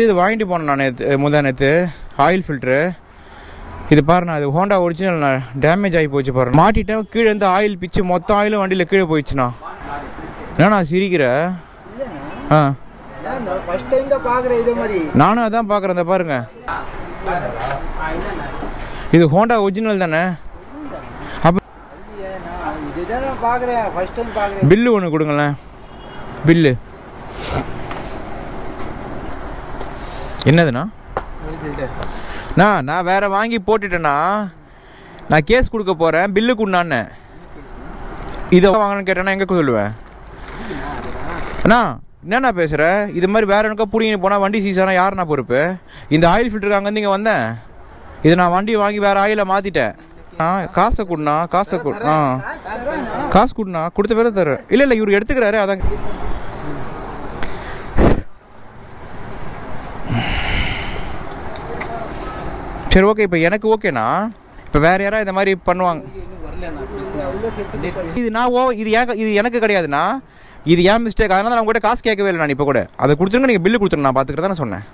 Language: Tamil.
இது வாங்கிட்டு போனேன் நான் நேற்று ஆயில் ஃபில்ட்ரு. இது பாருண்ணா, இது ஹோண்டா ஒரிஜினல்ண்ணா. டேமேஜ் ஆகி போச்சு பாருங்க. மாட்டிட்டேன், கீழே இருந்து ஆயில் பிச்சு மொத்த ஆயிலும் வண்டியில் கீழே போயிடுச்சுண்ணா. என்னண்ணா சிரிக்கிற? ஆ, நானும் அதான் பார்க்குறேன். இந்த பாருங்க, இது ஹோண்டா ஒரிஜினல் தானே? அப்போ பில்லு ஒன்று கொடுங்களேன். பில்லு என்னதுண்ணா? நான் வேற வாங்கி போட்டுட்டேண்ணா. நான் கேஸ் கொடுக்க போகிறேன், பில்லு கொடுண்ணான்னு. இதை வாங்கணும்னு கேட்டேன்னா எங்கே சொல்லுவேன்? அண்ணா என்னண்ணா பேசுகிற? இது மாதிரி வேற எனக்கா பிடிங்கின்னு போனால் வண்டி சீஸானா யாருண்ணா பொறுப்பு? இந்த ஆயில் ஃபில்டருக்கு அங்கேருந்து இங்கே வந்தேன். இது நான் வண்டி வாங்கி வேறு ஆயிலை மாற்றிட்டேன். காசை கொடுண்ணா, காசை கொடு. காசு கொடுண்ணா, கொடுத்த பேர தர்றேன். இல்லை இவர் எடுத்துக்கிறாரு, அதான். சரி ஓகே, இப்போ எனக்கு ஓகேண்ணா. இப்போ வேறு யாராவது இந்த மாதிரி பண்ணுவாங்க? இது எனக்கு கிடையாதுண்ணா, இது ஏன் மிஸ்டேக். அதனால நான் உங்கள்கிட்ட காசு கேட்கவே இல்லை. நான் இப்போ கூட அதை கொடுத்துருங்க, நீங்கள் பில்லு கொடுத்துருங்க, நான் பார்த்துக்கிறதா நான் சொன்னேன்.